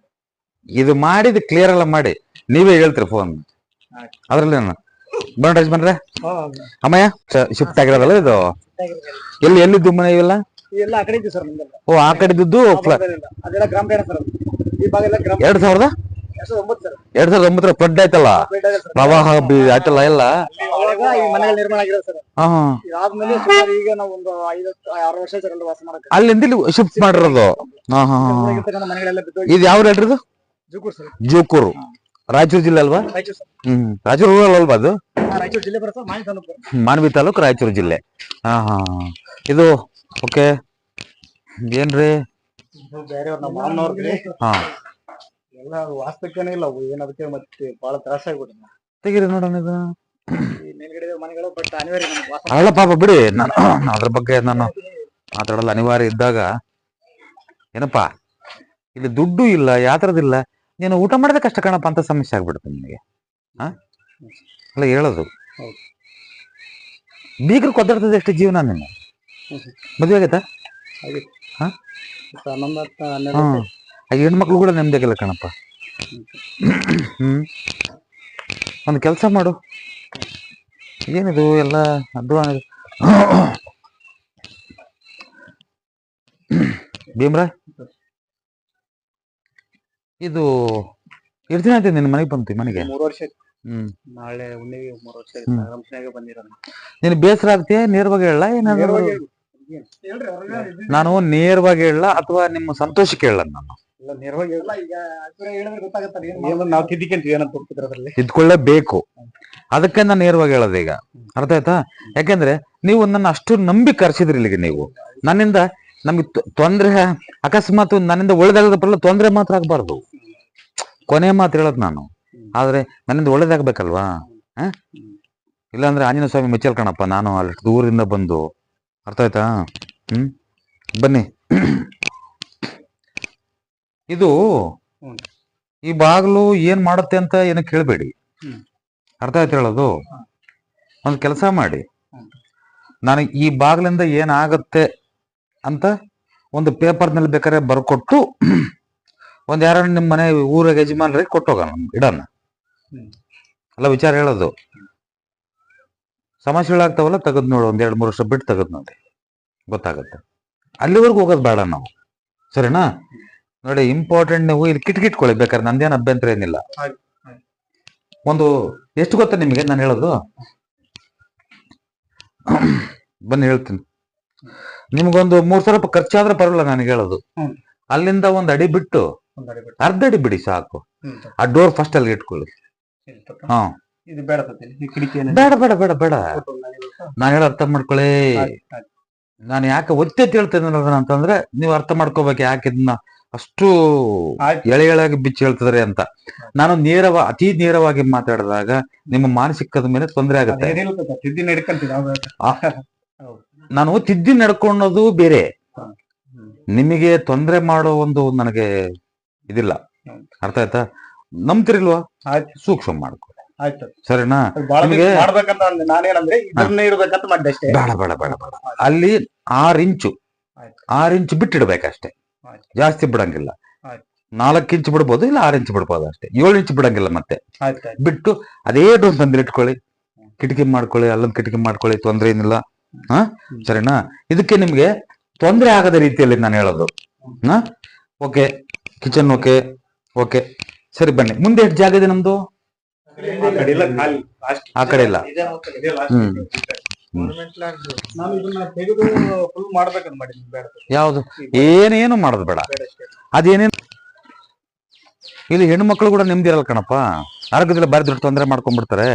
ಇದು ಮಾಡಿದ ಕ್ಲಿಯರ್ ಎಲ್ಲ ಮಾಡಿ ನೀವೇ ಹೇಳ್ತೀರಿ ಫೋನ್. ಅದ್ರಲ್ಲಿ ಬನ್ನಿ ಬಂದ್ರೆ ಅಮ್ಮಯ್ಯ ಶಿಫ್ಟ್ ಆಗಿರೋದಲ್ಲ ಇದು. ಎಲ್ಲಿದ್ದು ಮನೆ ಇವೆಲ್ಲ? ಎಲ್ಲ ಆ ಕಡೆ ಇದ್ದು ಸರ್ ನಮ್ದೆಲ್ಲ. ಓ, ಆ ಕಡೆ ಇದ್ದು ಅದೆಲ್ಲ ಗ್ರಾಮ ಪಂಚಾಯತ್ ಸರ್. ಈ ಭಾಗ ಎಲ್ಲ ಗ್ರಾಮ 2009 ಸರ್. 2009 ಫ್ಲಡ್ ಆಯ್ತಲ್ಲ, ಪ್ರವಾಹ ಆಯ್ತಲ್ಲ ಎಲ್ಲ. ಅವಾಗ ಈ ಮನೆಗಳು ನಿರ್ಮಾಣ ಆಗಿರೋದು ಸರ್. ಆದ್ಮೇಲೆ ಸುಮಾರು ಈಗ ನಾವು ಒಂದು 5-6 ವರ್ಷ ಸರ್ ವಾಸ ಮಾಡಕ್ಕೆ. ಅಲ್ಲಿಂದ ಇಲ್ಲಿ ಶಿಫ್ಟ್ ಮಾಡಿರೋದು. ಮನೆಗಳೆಲ್ಲ ಬಿದ್ದು. ಇದು ಯಾವ ಹೇಳ್ರಿ? ಇದು ಜೂಕೂರು ಸರ್. ಜೂಕೂರು, ರಾಯಚೂರು ಜಿಲ್ಲೆ ಅಲ್ವಾ? ರಾಯಚೂರು ಸರ್. ರಾಯಚೂರು ರೂರಲ್ ಅಲ್ವಾ ಅದು? ರಾಯಚೂರು ಜಿಲ್ಲೆ ಬರುತ್ತೆ, ಮಾನ್ವಿ ತಾಲೂಕು. ಮಾನ್ವಿ ತಾಲೂಕು, ರಾಯಚೂರು ಜಿಲ್ಲೆ. ಇದು ಓಕೆ. ಏನ್ರಿ ಬೇರೆಯವ್ರ ನಮ್ಮ ಮಾವನವ್ರಿಗೆ ಎಲ್ಲ ವಾಸ್ತವಕ್ಕೇನೆ ಇಲ್ಲ, ಏನದಕ್ಕೆ ಮತ್ತೆ ಬಹಳ ತ್ರಾಸ ಆಗ್ಬಿಟ್ಟು. ತೆಗೀರಿ ನೋಡೋಣ ಇದು. ಮೇಲ್ಗಡೆ ಮನೆಗಳು ಬಟ್ ಅನಿವಾರ್ಯ ನಮ್ಗೆ ವಾಸ. ಅಲ್ಲ ಪಾಪ ಬಿಡಿ, ನಾನು ಅದ್ರ ಬಗ್ಗೆ ನಾನು ಮಾತಾಡಲ್ಲ. ಅನಿವಾರ್ಯ ಇದ್ದಾಗ ಏನಪ್ಪಾ, ಇಲ್ಲಿ ದುಡ್ಡು ಇಲ್ಲ, ಯಾತ್ರದಿಲ್ಲ, ನೀನು ಊಟ ಮಾಡೋದೇ ಕಷ್ಟ ಕಾಣಪ್ಪ ಅಂತ ಸಮಸ್ಯೆ ಆಗ್ಬಿಡುತ್ತೆ ನಿನಗೆ. ಅಲ್ಲ ಹೇಳೋದು. ಬೀಗರು ಕೊದ್ದಾಡ್ತದೆ ಎಷ್ಟು ಜೀವನ. ನೀನು ಮದುವೆ ಆಗೈತಾ? ಹೆಣ್ಮಕ್ಳು ಕೂಡ ನೆಮ್ಮದಿಯಾಗಿಲ್ಲ ಕಣಪ್ಪ. ಒಂದು ಕೆಲಸ ಮಾಡು. ಏನಿದು ಎಲ್ಲ ಅಧ್ವಾನ. ಭೀಮ್ರಾಯ್, ಇದು ಎಷ್ಟು ದಿನ ಆಯ್ತು ನಿನ್ನ ಮನೆಗೆ ಬಂತು? ಮನೆಗೆ 3 ವರ್ಷ. ನಾಳೆ ಹುಣ್ಣಿಗೆ 3 ವರ್ಷ ಬಂದಿರೋದು. ನೀನು ಬೇಸರ ಆಗ್ತೀಯ? ನೇರವಾಗಿ ಹೇಳ ಏನಾದ್ರು? ನಾನು ನೇರವಾಗಿ ಹೇಳ ಅಥವಾ ನಿಮ್ಮ ಸಂತೋಷಕ್ಕೆ ಹೇಳ? ನಾನು ತಿದ್ಕೊಳ್ಳೇಬೇಕು, ಅದಕ್ಕೆ ನಾನು ನೇರವಾಗಿ ಹೇಳೋದು ಈಗ. ಅರ್ಥ ಆಯ್ತಾ? ಯಾಕೆಂದ್ರೆ ನೀವು ನನ್ನ ಅಷ್ಟು ನಂಬಿ ಕರ್ಸಿದ್ರಿ ಇಲ್ಲಿಗೆ. ನೀವು ನನ್ನಿಂದ ನಮ್ಗೆ ತೊಂದ್ರೆ, ಅಕಸ್ಮಾತ್ ನನ್ನಿಂದ ಒಳ್ಳೇದಾಗದ ಬರಲ್ಲ, ತೊಂದ್ರೆ ಮಾತ್ರ ಆಗ್ಬಾರ್ದು. ಕೊನೆ ಮಾತು ಹೇಳೋದು ನಾನು. ಆದ್ರೆ ನನ್ನಿಂದ ಒಳ್ಳೇದಾಗ್ಬೇಕಲ್ವಾ? ಇಲ್ಲಾಂದ್ರೆ ಆಂಜನೇಯ ಸ್ವಾಮಿ ಮೆಚ್ಚಲ್ ಕಣಪ್ಪ, ನಾನು ಅಲ್ಲಿ ದೂರದಿಂದ ಬಂದು. ಅರ್ಥ ಆಯ್ತಾ? ಬನ್ನಿ. ಇದು ಈ ಬಾಗ್ಲು ಏನ್ ಮಾಡುತ್ತೆ ಅಂತ ಏನಕ್ಕೆ ಕೇಳಬೇಡಿ. ಅರ್ಥ ಆಯ್ತು ಹೇಳೋದು? ಒಂದು ಕೆಲಸ ಮಾಡಿ, ನಾನು ಈ ಬಾಗ್ಲಿಂದ ಏನಾಗುತ್ತೆ ಅಂತ ಒಂದು ಪೇಪರ್ನಲ್ಲಿ ಬೇಕಾದ್ರೆ ಬರ್ಕೊಟ್ಟು ಒಂದ್ ಯಾರು ನಿಮ್ಮ ಮನೆ ಊರಾಗ ಯಜಮಾನ್ರಿಗೆ ಕೊಟ್ಟೋಗೋಣ, ಇಡೋಣ. ಅಲ್ಲ ವಿಚಾರ ಹೇಳೋದು. ಸಮಸ್ಯೆಗಳಾಗ್ತಾವಲ್ಲ, ತೆಗೆದು ನೋಡು. 1-2-3 ವರ್ಷ ಬಿಟ್ಟು ತೆಗೆದು ನೋಡಿ, ಗೊತ್ತಾಗುತ್ತೆ. ಅಲ್ಲಿವರೆಗೂ ಹೋಗೋದು ಬೇಡ ನಾವು. ಸರಿನಾ? ನೋಡಿ, ಇಂಪಾರ್ಟೆಂಟ್ ನೀವು ಇಲ್ಲಿ ಕಿಟ್ಕಿಟ್ಕೊಳ್ಳಿ ಬೇಕಾದ್ರೆ, ನಂದೇನು ಅಭ್ಯಂತರ ಏನಿಲ್ಲ. ಒಂದು ಎಷ್ಟು ಗೊತ್ತಾ ನಿಮಗೆ ನಾನು ಹೇಳೋದು? ಬನ್ನಿ ಹೇಳ್ತೀನಿ. ನಿಮ್ಗೊಂದು 3,000 ರೂಪಾಯಿ ಖರ್ಚಾದ್ರೆ ಪರವಾಗಿಲ್ಲ ನನಗೆ ಹೇಳೋದು. ಅಲ್ಲಿಂದ 1 ಅಡಿ ಬಿಟ್ಟು, ಅರ್ಧ ಅಡಿ ಬಿಡಿ ಸಾಕು. ಆ ಡೋರ್ ಫಸ್ಟ್ ಅಲ್ಲಿ ಇಟ್ಕೊಳ್ಳಿ. ಬೇಡ ಬೇಡ ಬೇಡ ಬೇಡ, ನಾನು ಹೇಳೋ ಅರ್ಥ ಮಾಡ್ಕೊಳ್ಳಿ. ನಾನು ಯಾಕೆ ಒತ್ತಿ ಹೇಳ್ತೇನೆ ಅಂತಂದ್ರೆ, ನೀವು ಅರ್ಥ ಮಾಡ್ಕೋಬೇಕು ಯಾಕೆ ಇದನ್ನ ಅಷ್ಟು ಎಳೆಯಾಗಿ ಬಿಚ್ಚಿ ಹೇಳ್ತಿದ್ರೆ ಅಂತ. ನಾನು ಅತಿ ನೇರವಾಗಿ ಮಾತಾಡಿದಾಗ ನಿಮ್ಮ ಮಾನಸಿಕದ ಮೇಲೆ ತೊಂದರೆ ಆಗುತ್ತೆ. ನಾನು ತಿದ್ದಿ ನಡ್ಕೊಳ್ಳೋದು ಬೇರೆ, ನಿಮಗೆ ತೊಂದರೆ ಮಾಡೋ ಒಂದು ನನಗೆ ಇದಿಲ್ಲ. ಅರ್ಥ ಆಯ್ತಾ? ನಂಬ್ತಿರಿಲ್ವಾ? ಸೂಕ್ಷ್ಮ ಮಾಡ್ಕೊ. ಸರಿನಾ? ಬೇಡ ಬೇಡ ಬೇಡ ಬೇಡ. ಅಲ್ಲಿ 6 ಇಂಚು ಬಿಟ್ಟಿಡ್ಬೇಕಷ್ಟೇ, ಜಾಸ್ತಿ ಬಿಡಂಗಿಲ್ಲ. 4 ಇಂಚು ಬಿಡ್ಬೋದು, ಇಲ್ಲ 6 ಇಂಚು ಬಿಡ್ಬೋದು ಅಷ್ಟೇ. 7 ಇಂಚು ಬಿಡಂಗಿಲ್ಲ. ಮತ್ತೆ ಬಿಟ್ಟು ಅದೇ ಡೋರ್ ತಂದಿಲ್ ಇಟ್ಕೊಳ್ಳಿ, ಕಿಟಕಿ ಮಾಡ್ಕೊಳ್ಳಿ, ಅಲ್ಲೊಂದು ಕಿಟಕಿ ಮಾಡ್ಕೊಳ್ಳಿ, ತೊಂದ್ರೆ ಏನಿಲ್ಲ. ಸರಿನಾ? ಇದಕ್ಕೆ ನಿಮ್ಗೆ ತೊಂದರೆ ಆಗದ ರೀತಿಯಲ್ಲಿ ನಾನು ಹೇಳೋದು. Okay, kitchen okay okay. ಸರಿ ಬನ್ನಿ. ಮುಂದೆ ಎಷ್ಟು ಜಾಗ ಇದೆ ನಮ್ದು? ಆ ಕಡೆ ಇಲ್ಲ ಖಾಲಿ ಲಾಸ್ಟ್ ಆ ಕಡೆ ಇಲ್ಲ. ಇದೆ ಲಾಸ್ಟ್ ಹ್ಮ್. ನಾನು ಇದನ್ನ ತೆಗೆದು ಫುಲ್ ಮಾಡ್ಬೇಕಂತ ಮಾಡಿದ್ವಿ ಬೇಡ ಯಾವ್ದು ಏನೇನು ಮಾಡೋದು ಬೇಡ. ಬೇಡ ಅಷ್ಟೇ ಅದೇನೇನು ಇಲ್ಲಿ ಹೆಣ್ಣು ಮಕ್ಕಳು ಕೂಡ ನೆಮ್ಮದಿ ಇರಲ್ಲ ಕಣಪ್ಪ. ಆರೋಗ್ಯದಲ್ಲಿ ಬಾರಿ ದೊಡ್ಡ ತೊಂದರೆ ಮಾಡ್ಕೊಂಡ್ಬಿಡ್ತಾರೆ.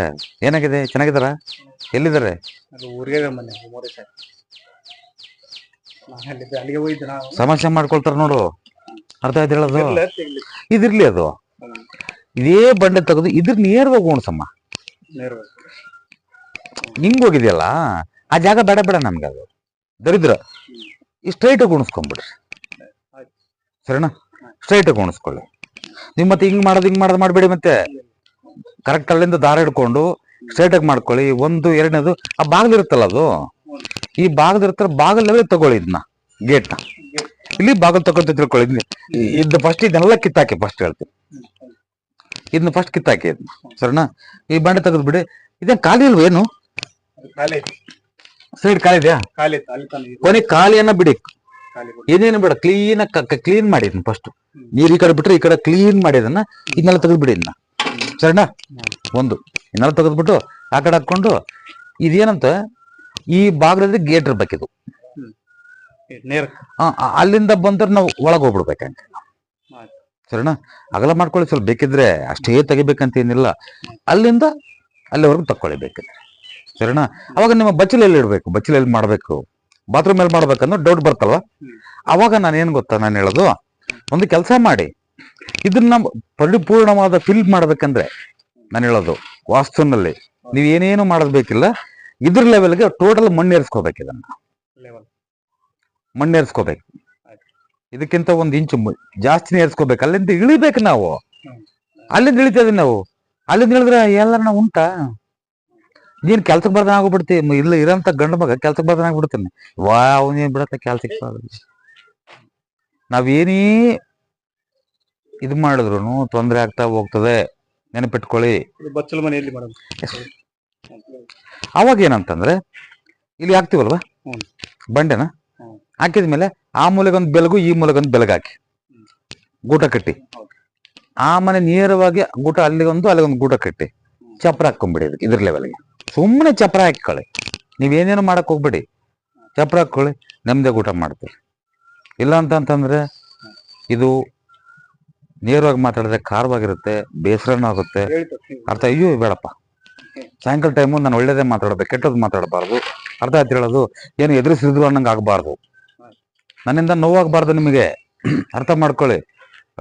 ಏನಾಗಿದೆ, ಚೆನ್ನಾಗಿದಾರ, ಎಲ್ಲಿದ್ದಾರೆ? ಅದು ಊರಿಗೆ ಮೊನ್ನೆ 3 ಸಾರಿ ನಾನು ಅಲ್ಲಿಗೆ ಹೋಗಿದ್ದೆ ನಾವು ಸಮಸ್ಯೆ ಮಾಡ್ಕೊಳ್ತಾರ ನೋಡು. ಅರ್ಥ ಆಯ್ತು ಹೇಳೋದು? ಇಲ್ಲ, ತೆಗ್ಲಿ. ಇದಿರ್ಲಿ, ಅದು ಇದೇ ಬಂಡೆ ತೆಗೆದು ಇದ್ರ ನೇರವಾಗಿ ಉಣ್ಸಮ್ಮ. ನೇರವಾಗಿ ಹಿಂಗ್ ಹೋಗಿದ್ಯಲ್ಲ, ಆ ಜಾಗ ಬೇಡ ಬೇಡ ನಮ್ಗೆ, ಅದು ದರಿದ್ರ. ಈ ಸ್ಟ್ರೈಟ್ ಆಗಿ ಉಣಿಸ್ಕೊಂಡ್ಬಿಡ್ರಿ, ಸರಿನಾ? ಸ್ಟ್ರೈಟ್ ಆಗಿ ಉಣಿಸ್ಕೊಳ್ಳಿ ನೀವು. ಮತ್ತೆ ಹಿಂಗ್ ಮಾಡೋದು ಮಾಡ್ಬೇಡಿ. ಮತ್ತೆ ಕರೆಕ್ಟ್ ಅಲ್ಲಿಂದ ದಾರ ಹಿಡ್ಕೊಂಡು ಸ್ಟ್ರೈಟ್ ಆಗಿ ಮಾಡ್ಕೊಳ್ಳಿ. 1, 2ನೇದು ಆ ಬಾಗಿಲಿರುತ್ತಲ್ಲ, ಅದು ಈ ಬಾಗಿಲಿರ್ತಾರೆ, ಬಾಗಿಲವೇ ತಗೊಳ್ಳಿ ಇದನ್ನ, ಗೇಟ್ನ. ಇಲ್ಲಿ ಬಾಗಿಲು ತಗೊಂತ ತಿಳ್ಕೊಳ್ಳಿ. ಇದು ಫಸ್ಟ್ ಇದನ್ನೆಲ್ಲ ಕಿತ್ತಾಕಿ, ಫಸ್ಟ್ ಹೇಳ್ತೀನಿ, ಇದನ್ನ ಫಸ್ಟ್ ಕಿತ್ತಾಕಿ ಇದನ್ನ, ಸರಿನಾ? ಈ ಬಂಡೆ ತೆಗೆದು ಬಿಡಿ. ಇದೇನ್ ಖಾಲಿ ಇಲ್ವೇನು? ಖಾಲಿ ಐತಿ, ಸೈಡ್ ಖಾಲಿ ಇದೆಯಾ? ಖಾಲಿ ಐತಿ, ಅಲ್ಲಿ ತಾನೆ ಕೊನೆ ಖಾಲಿಯನ್ನ ಬಿಡಿ, ಖಾಲಿ ಬಿಡು. ಏನೇನು ಬೇಡ, ಕ್ಲೀನ್ ಮಾಡಿ ಇದನ್ನ ಫಸ್ಟ್. ನೀರ್ ಈ ಕಡೆ ಬಿಟ್ರೆ ಈ ಕಡೆ ಕ್ಲೀನ್ ಮಾಡಿ ಇದನ್ನ, ಇದನ್ನೆಲ್ಲ ತೆಗೆದು ಬಿಡಿ ಇದನ್ನ, ಸರಿನಾ? ಒಂದು ಇದನ್ನೆಲ್ಲ ತೆಗೆದ್ಬಿಟ್ಟು ಆ ಕಡೆ ಹಾಕೊಂಡು, ಇದೇನಂತ ಈ ಬಾಗಿಲಲ್ಲಿ ಗೇಟ್ ಇರ್ಬೇಕಿದು. ನೇರ ಅಲ್ಲಿಂದ ಬಂದ್ರೆ ನಾವು ಒಳಗೆ ಹೋಗ್ಬಿಡ್ಬೇಕಂತ, ಸರಿನಾ? ಅಗಲ ಮಾಡ್ಕೊಳ್ಳಿ ಸ್ವಲ್ಪ, ಬೇಕಿದ್ರೆ ಅಷ್ಟೇ ತೆಗಿಬೇಕಂತ ಏನಿಲ್ಲ. ಅಲ್ಲಿಂದ ಅಲ್ಲಿವರೆಗೂ ತಕ್ಕೊಳ್ಳಿ ಬೇಕಿದ್ರೆ, ಸರಿನಾ? ಅವಾಗ ನಿಮ್ಮ ಬಚ್ಚಲಲ್ಲಿ ಇಡ್ಬೇಕು, ಬಚ್ಚಲಲ್ಲಿ ಮಾಡ್ಬೇಕು, ಬಾತ್ರೂಮ್ ಅಲ್ಲಿ ಮಾಡ್ಬೇಕನ್ನೋ ಡೌಟ್ ಬರ್ತಲ್ವ? ಅವಾಗ ನಾನು ಏನ್ ಗೊತ್ತಾ ನಾನು ಹೇಳೋದು, ಒಂದು ಕೆಲಸ ಮಾಡಿ, ಇದನ್ನ ಪರಿಪೂರ್ಣವಾದ ಫಿಲ್ ಮಾಡ್ಬೇಕಂದ್ರೆ ನಾನು ಹೇಳೋದು, ವಾಸ್ತುನಲ್ಲಿ ನೀವ್ ಏನೇನು ಮಾಡೋದ್ ಬೇಕಿಲ್ಲ, ಇದ್ರ ಲೆವೆಲ್ಗೆ ಟೋಟಲ್ ಮಣ್ಣೇರ್ಸ್ಕೋಬೇಕು. ಇದನ್ನ ಮಣ್ಣೇರ್ಸ್ಕೋಬೇಕು, ಇದಕ್ಕಿಂತ 1 ಇಂಚು ಜಾಸ್ತಿನೇ ಏರ್ಸ್ಕೋಬೇಕು. ಅಲ್ಲಿಂದ ಇಳಿಬೇಕು ನಾವು, ಅಲ್ಲಿಂದ ಇಳಿತೇವೆ ನಾವು. ಅಲ್ಲಿಂದ ಇಳಿದ್ರೆ ಎಲ್ಲ ನಾವು ಉಂಟಾ, ನೀನ್ ಕೆಲ್ಸಕ್ಕೆ ಬರ್ದಾನ ಆಗ್ಬಿಡ್ತಿ. ಇಲ್ಲ ಇರೋಂತ ಗಂಡು ಮಗ ಕೆಲ್ಸಕ್ಕೆ ಬರ್ದಾನ ಆಗ್ಬಿಡ್ತೀನಿ. ಅವನೇನ್ ಬಿಡತ್ತ ಕೆಲ್ಸಕ್ಕೆ. ನಾವೇನೇ ಇದು ಮಾಡಿದ್ರು ತೊಂದರೆ ಆಗ್ತಾ ಹೋಗ್ತದೆ, ನೆನಪಿಟ್ಕೊಳ್ಳಿ. ಬಚ್ಚಲ ಮನೆಯಲ್ಲಿ ಮಾಡೋದು. ಅವಾಗ ಏನಂತಂದ್ರೆ, ಇಲ್ಲಿ ಹಾಕ್ತಿವಲ್ವಾ ಬಂಡೆನ, ಹಾಕಿದ್ಮೇಲೆ ಆ ಮೂಲೆಗೊಂದು ಬೆಳಗು, ಈ ಮೂಲೆಗೊಂದು ಬೆಳಗು ಹಾಕಿ ಗೂಟ ಕಟ್ಟಿ, ಆ ಮನೆ ನೇರವಾಗಿ ಗೂಟ ಅಲ್ಲಿಗೊಂದು ಗೂಟ ಕಟ್ಟಿ ಚಪ್ರ ಹಾಕೊಂಡ್ಬಿಡಿ. ಇದಕ್ಕೆ ಇದ್ರ ಲೆವೆಲ್ಗೆ ಸುಮ್ಮನೆ ಚಪ್ರ ಹಾಕೊಳ್ಳಿ. ನೀವೇನೇನು ಮಾಡಕ್ ಹೋಗ್ಬೇಡಿ, ಚಪ್ರ ಹಾಕೊಳ್ಳಿ, ನೆಮ್ಮದಿ ಊಟ ಮಾಡ್ತೀರಿ. ಇಲ್ಲ ಅಂತಂದ್ರೆ ಇದು ನೇರವಾಗಿ ಮಾತಾಡಿದ್ರೆ ಖಾರವಾಗಿರುತ್ತೆ, ಬೇಸರನೂ ಆಗುತ್ತೆ. ಅರ್ಥ ಅಯ್ಯೋ ಬೇಡಪ್ಪ, ಸಾಯಂಕಾಲ ಟೈಮು ನಾನು ಒಳ್ಳೇದೇ ಮಾತಾಡ್ಬೇಕು, ಕೆಟ್ಟದ್ದು ಮಾತಾಡಬಾರ್ದು. ಅರ್ಥ ಆಯ್ತು ಹೇಳೋದು? ಏನು ಎದುರಿಸಿದ್ರು ಅನ್ನಂಗೆ ಆಗಬಾರ್ದು, ನನ್ನಿಂದ ನೋವಾಗಬಾರ್ದು ನಿಮಗೆ. ಅರ್ಥ ಮಾಡ್ಕೊಳ್ಳಿ.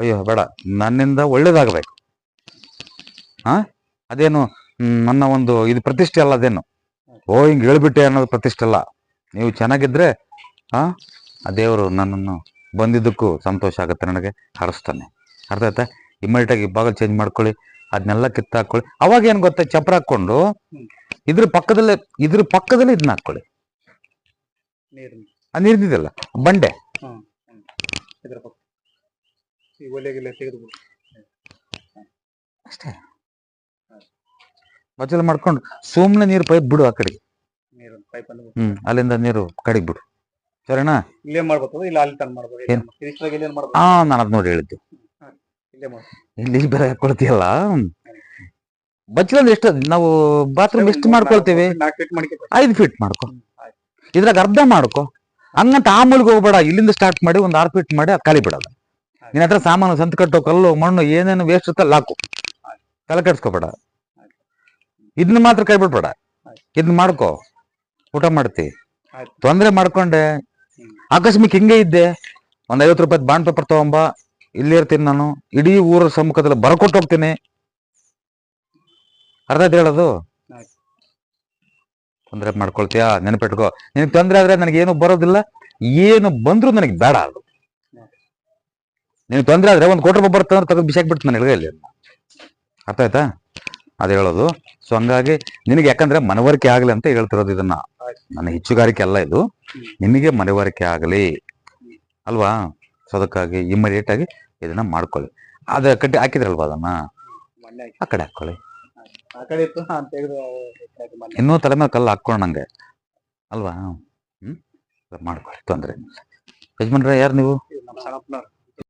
ಅಯ್ಯೋ ಬೇಡ, ನನ್ನಿಂದ ಒಳ್ಳೇದಾಗಬೇಕು. ಅದೇನು ನನ್ನ ಒಂದು ಇದು ಪ್ರತಿಷ್ಠೆ ಅಲ್ಲ, ಅದೇನು ಹಿಂಗೆ ಹೇಳ್ಬಿಟ್ಟೆ ಅನ್ನೋದು ಪ್ರತಿಷ್ಠೆ ಅಲ್ಲ. ನೀವು ಚೆನ್ನಾಗಿದ್ರೆ ಆ ದೇವರು ನನ್ನನ್ನು ಬಂದಿದ್ದಕ್ಕೂ ಸಂತೋಷ ಆಗುತ್ತೆ, ನನಗೆ ಹರಿಸ್ತಾನೆ. ಅರ್ಥ ಆಯ್ತಾ? ಇಮಿಡಿಯೇಟ್ ಆಗಿ ಬಾಗಿಲು ಚೇಂಜ್ ಮಾಡ್ಕೊಳ್ಳಿ, ಅದನ್ನೆಲ್ಲ ಕಿತ್ತಾಕೊಳ್ಳಿ. ಅವಾಗ ಏನ್ ಗೊತ್ತಾ, ಚಪ್ರ ಹಾಕೊಂಡು ಇದ್ರ ಪಕ್ಕದಲ್ಲೇ ಇದನ್ನ ಹಾಕೊಳ್ಳಿ. ನೀರ್ದಿದಲ್ಲ ಬಂಡೆ, ಅಷ್ಟೇ. ಬಚ್ಚಲ ಮಾಡ್ಕೊಂಡು ಸುಮ್ನೆ ನೀರು ಪೈಪ್ ಬಿಡು ಆ ಕಡೆಗೆ, ಅಲ್ಲಿಂದ ನೀರು ಕಡೆಗೆ ಬಿಡು, ಸರಿನಾ? ಇಲ್ಲೇ ಮಾಡ್ಬೋದು, ಇಲ್ಲ ಅಲ್ಲಿ ತಂದು ಮಾಡ್ಬೋದು. ನಾನು ಅದ್ ನೋಡಿ ಹೇಳಿದ್ದು. ಇಲ್ಲಿ ಬೇರೆ ಹಾಕೊಳ್ತೀಯಲ್ಲ, ಬಚ್ಚಲಲ್ಲಿ ಎಷ್ಟು ನಾವು ಬಾತ್ರೂಮ್ ಎಷ್ಟು ಮಾಡ್ಕೊಳ್ತೇವೆ? 5 ಫೀಟ್ ಮಾಡ್ಕೊ, ಇದ್ರಾಗ ಅರ್ಧ ಮಾಡ್ಕೊ. ಹಂಗಂತ ಆ ಮೂಲಿಗೆ ಹೋಗ್ಬೇಡ, ಇಲ್ಲಿಂದ ಸ್ಟಾರ್ಟ್ ಮಾಡಿ 1 6 ಫೀಟ್ ಮಾಡಿ ಖಾಲಿ ಬಿಡೋದು. ನಿನ್ನ ಹತ್ರ ಸಾಮಾನು ಸಂತ ಕಟ್ಟೋ ಕಲ್ಲು ಮಣ್ಣು ಏನೇನು ವೇಸ್ಟ್ ಇರ್ತಲ್ಲ ಹಾಕು, ತಲೆ ಕೆಡ್ಸ್ಕೊಬೇಡ. ಇದನ್ನ ಮಾತ್ರ ಕೈ ಬಿಡ್ಬೇಡ, ಇದನ್ನ ಮಾಡ್ಕೊ, ಊಟ ಮಾಡ್ತಿ. ತೊಂದ್ರೆ ಮಾಡ್ಕೊಂಡೆ ಆಕಸ್ಮಿಕ್ ಹಿಂಗೆ ಇದ್ದೆ, ಒಂದ್ 50 ರೂಪಾಯಿ ಬಾಂಡ್ ಪೇಪರ್ ತಗೊಂಬ, ಇಲ್ಲಿ ಇರ್ತೀನಿ ನಾನು, ಇಡೀ ಊರ ಸಮ್ಮುಖದಲ್ಲಿ ಬರ್ಕೊಟ್ಟು ಹೋಗ್ತೀನಿ. ಅರ್ಥ ಆಯ್ತು ಹೇಳೋದು? ತೊಂದರೆ ಮಾಡ್ಕೊಳ್ತೀಯಾ? ನೆನಪಿಟ್ಕೋ, ನಿನಗೆ ತೊಂದರೆ ಆದ್ರೆ ನನಗೇನು ಬರೋದಿಲ್ಲ, ಏನು ಬಂದ್ರು ನನಗೆ ಬೇಡ. ಅದು ನಿನಗೆ ತೊಂದರೆ ಆದ್ರೆ 1 ಕೋಟಿ ರೂಪಾಯಿ ಬರ್ತಂದ್ರೆ ತೆಗೆದು ಬಿಸಾಕ್ ಬಿಡ್ತು ನನ್ನ ಎಳಗಲ್ಲಿ. ಅರ್ಥ ಆಯ್ತಾ? ಅದು ಹೇಳೋದು. ಸೊ ಹಂಗಾಗಿ ನಿನಗೆ, ಯಾಕಂದ್ರೆ ಮನವರಿಕೆ ಆಗಲಿ ಅಂತ ಹೇಳ್ತಿರೋದು ಇದನ್ನ. ನನ್ನ ಹೆಚ್ಚುಗಾರಿಕೆ ಅಲ್ಲ ಇದು, ನಿಮಗೆ ಮನವರಿಕೆ ಆಗಲಿ ಅಲ್ವಾ? ಸೊ ಅದಕ್ಕಾಗಿ ಇಮಿಡಿಯೇಟ್ ಆಗಿ ಇದನ್ನ ಮಾಡ್ಕೊಳ್ಳಿ. ಅದ ಕಟ್ಟಿ ಹಾಕಿದ್ರಲ್ವಾ, ಅದನ್ನ ಆ ಕಡೆ ಹಾಕೊಳ್ಳಿ. ಇನ್ನೂ ತಲೆ ಮೇಲೆ ಕಲ್ಲು ಹಾಕೊಂಡಂಗೆ ಅಲ್ವಾ? ಮಾಡ್ಕೊಳ್ಳಿ, ತೊಂದ್ರೆ. ಯಜಮಾನ್ರೆ ಯಾರು ನೀವು?